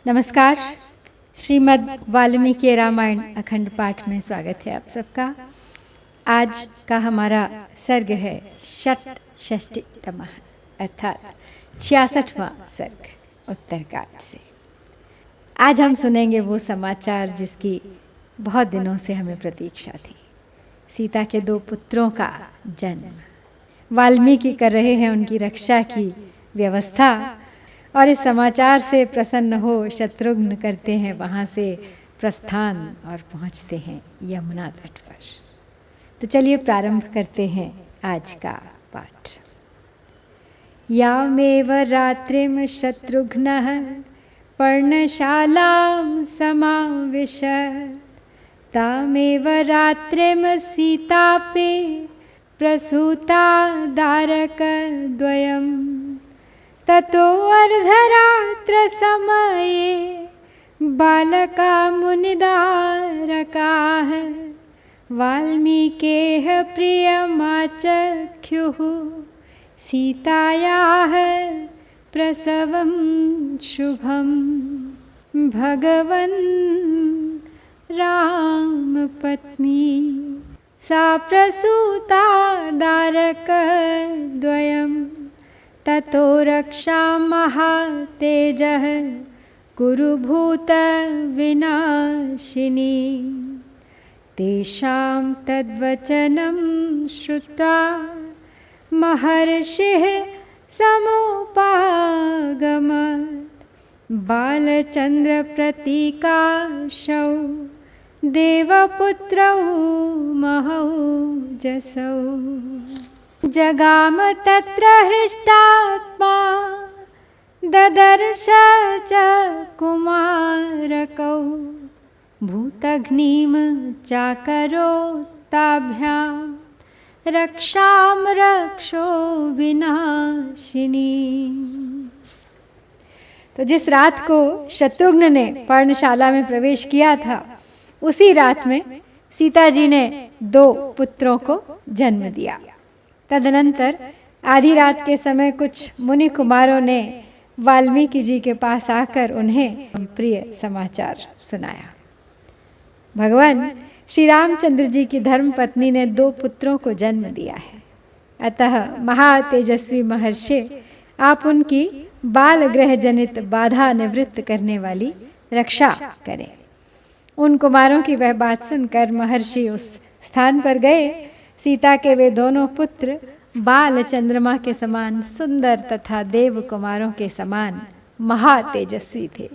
नमस्कार। श्रीमद् वाल्मीकि रामायण अखंड पाठ में स्वागत है आप सबका। आज का हमारा सर्ग है षष्ठीतमः अर्थात 66वां सर्ग उत्तरकांड से। आज हम सुनेंगे वो समाचार जिसकी बहुत दिनों से हमें प्रतीक्षा थी। सीता के 2 पुत्रों का जन्म। वाल्मीकि कर रहे हैं उनकी रक्षा की व्यवस्था और इस समाचार से प्रसन्न हो शत्रुघ्न करते हैं वहाँ से प्रस्थान और पहुँचते हैं यमुना तट पर। तो चलिए प्रारंभ करते हैं आज का पाठ। यामेव रात्रिम शत्रुघ्नः पर्णशालां समाविशत् तामेव रात्रिम सीतापि प्रसूता दारकद्वयम् ततो अर्धरात्र समये बालका मुनिदारकाः वाल्मीकेः प्रियमाचख्युः सीतायाः प्रसवं शुभं भगवन् रामपत्नी सा प्रसूता दारकद्वयम् ततो रक्षा महातेजः कुरुभूत विनाशिनी तेषां तद्वचनं श्रुत्वा महर्षिः समुपागमत् बालचन्द्र प्रतीकाशौ देवपुत्रौ महौजसौ जगाम तत्र हृष्टात्मा ददर्श च कुमारकौ भूतघ्नीं चाकरोत्ताभ्यां रक्षां रक्षो विनाशिनी। तो जिस रात को शत्रुघ्न ने पर्णशाला में प्रवेश किया था उसी रात में सीता जी ने 2 पुत्रों को जन्म दिया। तदनंतर आधी रात के समय कुछ मुनि कुमारों ने वाल्मीकि जी के पास आकर उन्हें प्रिय समाचार सुनाया। भगवान श्री रामचंद्र जी की धर्मपत्नी ने 2 पुत्रों को जन्म दिया है, अतः महातेजस्वी महर्षि आप उनकी बाल ग्रह जनित बाधा निवृत्त करने वाली रक्षा करें। उन कुमारों की वह बात सुनकर महर्षि उस स्थान पर गए। सीता के वे दोनों पुत्र बाल चंद्रमा के समान सुंदर तथा देव कुमारों के समान महातेजस्वी थे।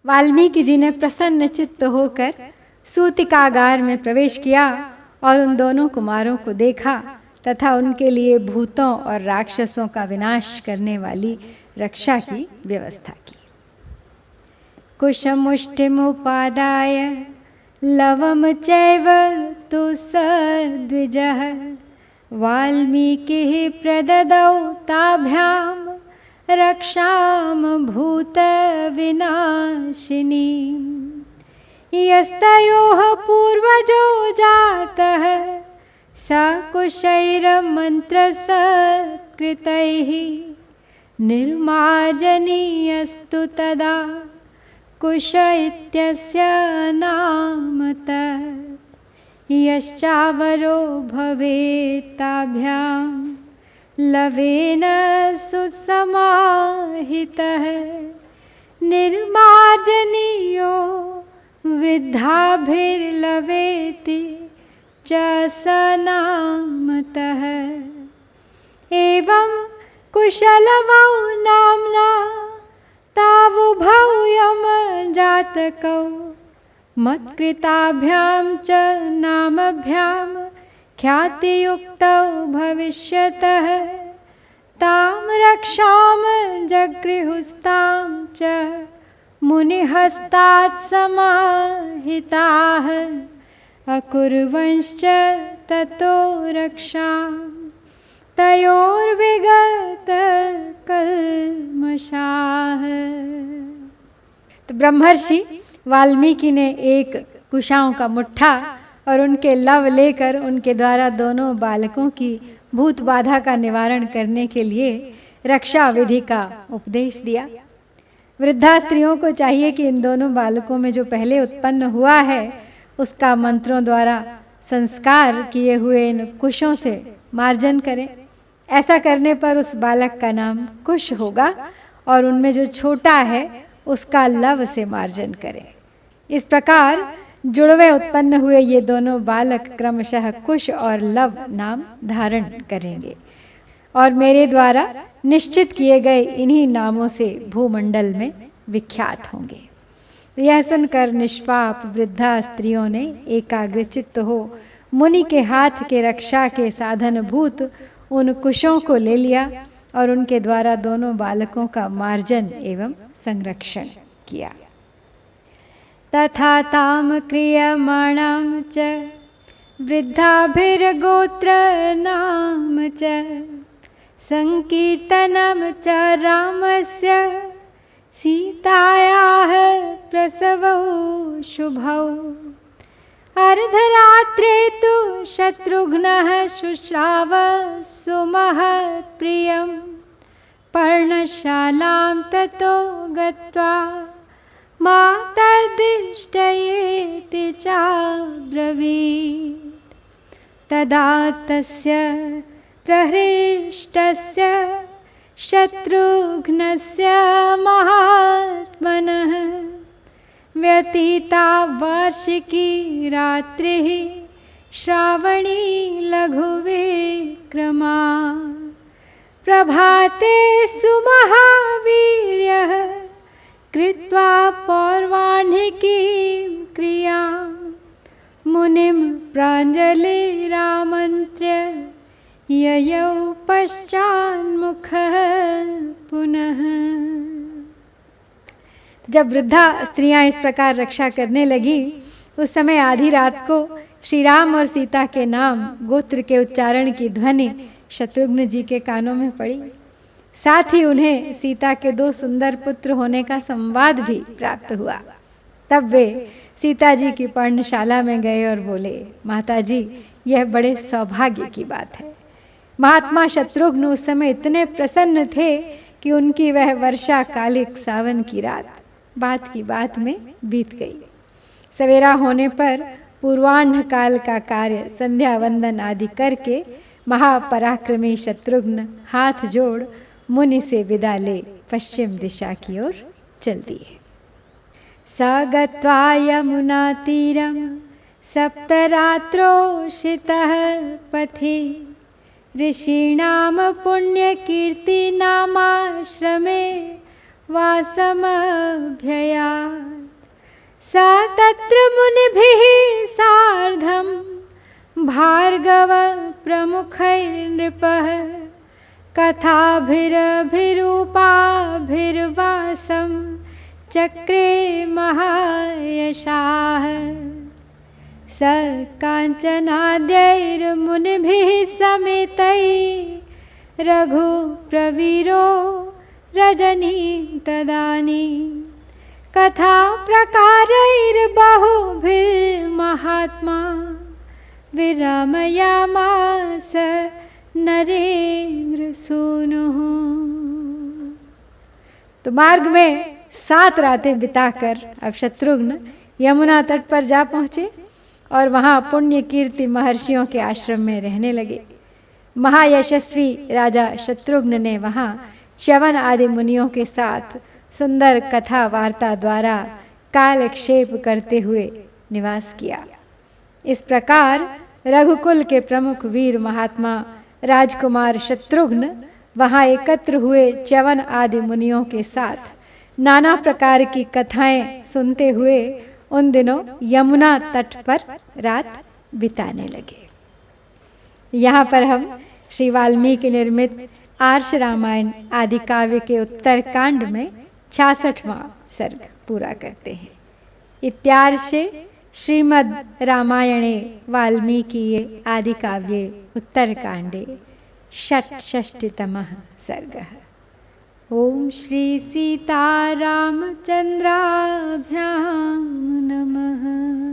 वाल्मीकि जी ने प्रसन्न चित्त होकर सूतिकागार में प्रवेश किया और उन दोनों कुमारों को देखा तथा उनके लिए भूतों और राक्षसों का विनाश करने वाली रक्षा की व्यवस्था की। कुशमुष्टिमुपादाय लवम चैव तु सद्विजः वाल्मीकिः प्रददौ ताभ्यां रक्षां भूतविनाशिनी यस्तयोः पूर्वजो जातः स कुशैर्मन्त्रसत्कृतैः निर्मार्जनीयस्तु तदा कुश इत्यस्य नाम तत् यश्चावरो भवेत्ताभ्यां लवेन सुसमाहितः निर्मार्जनीयो वृद्धाभिर्लवेति च स नामतः एवं कुशलवौ नाम्ना तावुभौ यमजातकौ मत्कृताभ्यां च नामभ्यां ख्यातियुक्तौ भविष्यतः तां रक्षां जगृहुस्तां च मुनिहस्तात् समाहिताः अकुर्वंश्च ततो रक्षां तयोर्विगत कल्मषाः। तो ब्रह्मर्षि वाल्मीकि ने एक कुशाओं का मुट्ठा और उनके लव लेकर उनके द्वारा दोनों बालकों की भूत बाधा का निवारण करने के लिए रक्षा विधि का उपदेश दिया। वृद्धा स्त्रियों को चाहिए कि इन दोनों बालकों में जो पहले उत्पन्न हुआ है उसका मंत्रों द्वारा संस्कार किए हुए इन कुशों से मार्जन करें। ऐसा करने पर उस बालक का नाम कुश होगा और उनमें जो छोटा है उसका लव से मार्जन करें। इस प्रकार जुड़वे उत्पन्न हुए ये दोनों बालक क्रमशः कुश और लव नाम धारण करेंगे और मेरे द्वारा निश्चित किए गए इन्हीं नामों से भूमंडल में विख्यात होंगे। यह सुनकर निष्पाप वृद्धा स्त्रियों ने एकाग्रचित्त हो मुनि के हाथ के रक्षा के साधन भूत उन कुशों को ले लिया और उनके द्वारा दोनों बालकों का मार्जन एवं संरक्षण किया। तथा ताम क्रियमाणां च वृद्धाभिर्गोत्र नाम च संकीर्तनं च रामस्य सीतायाः प्रसवौ शुभौ। अर्धरात्रे तु शत्रुघ्नः शुश्राव सुमहत्प्रियं पर्णशालां ततो गत्वा मातर्दिष्टयेति चाब्रवीत्। तदा तस्य प्रहृष्टस्य शत्रुघ्नस्य महात्मनः व्यतीता वार्षिकी रात्रिः श्रावणी लघुविक्रमा। प्रभाते सुमहावीर्यः कृत्वा पौर्वाह्निकीं क्रियां मुनिं प्राञ्जलिरामन्त्र्य ययौ पश्चान्मुखः पुनः। जब वृद्धा स्त्रियां इस प्रकार रक्षा करने लगी उस समय आधी रात को श्री राम और सीता के नाम गोत्र के उच्चारण की ध्वनि शत्रुघ्न जी के कानों में पड़ी। साथ ही उन्हें सीता के 2 सुंदर पुत्र होने का संवाद भी प्राप्त हुआ। तब वे सीता जी की पर्णशाला में गए और बोले, माता जी यह बड़े सौभाग्य की बात है। महात्मा शत्रुघ्न उस समय इतने प्रसन्न थे कि उनकी वह वर्षा कालिक सावन की रात बात की बात में बीत गई। सवेरा होने पर पूर्वाह्न काल का कार्य संध्या वंदन आदि करके महापराक्रमी शत्रुघ्न हाथ जोड़ मुनि से विदा ले पश्चिम दिशा की ओर चल दिए। स गत्वा यमुना तीरं सप्तरात्रोषितः पथि ऋषीणां पुण्यकीर्तिनामाश्रमे वासमभ्ययात्। स तत्र मुनिभिः सार्धं भार्गव प्रमुखैर्नृपः कथाभिरभिरूपाभिर्वासं चक्रे महायशाः। स काञ्चनाद्यैर्मुनिभिः समेतैः रघुप्रवीरो रजनीं तदानीं कथा प्रकारैर्बहुभिर्महात्मा विरामयामास नरेंद्र सूनुः। तो मार्ग में 7 रातें बिताकर अब शत्रुघ्न यमुना तट पर जा पहुँचे और वहाँ पुण्य कीर्ति महर्षियों के आश्रम में रहने लगे। महायशस्वी राजा शत्रुघ्न ने वहाँ च्यवन आदि मुनियों के साथ सुंदर कथा वार्ता द्वारा कालक्षेप करते हुए निवास किया। इस प्रकार रघुकुल के प्रमुख वीर महात्मा राजकुमार शत्रुघ्न वहाँ एकत्र हुए च्यवन आदि मुनियों के साथ नाना प्रकार की कथाएं सुनते हुए उन दिनों यमुना तट पर रात बिताने लगे। यहाँ पर हम श्री वाल्मीकि निर्मित आर्ष रामायण आदि काव्य के उत्तर कांड में 66वां सर्ग पूरा करते हैं। इत्यार्षे श्रीमद् रामायणे वाल्मीकीये आदि काव्ये उत्तर कांडे षट्षष्टितमः सर्गः। ओम श्री सीतारामचंद्राभ्यां नमः।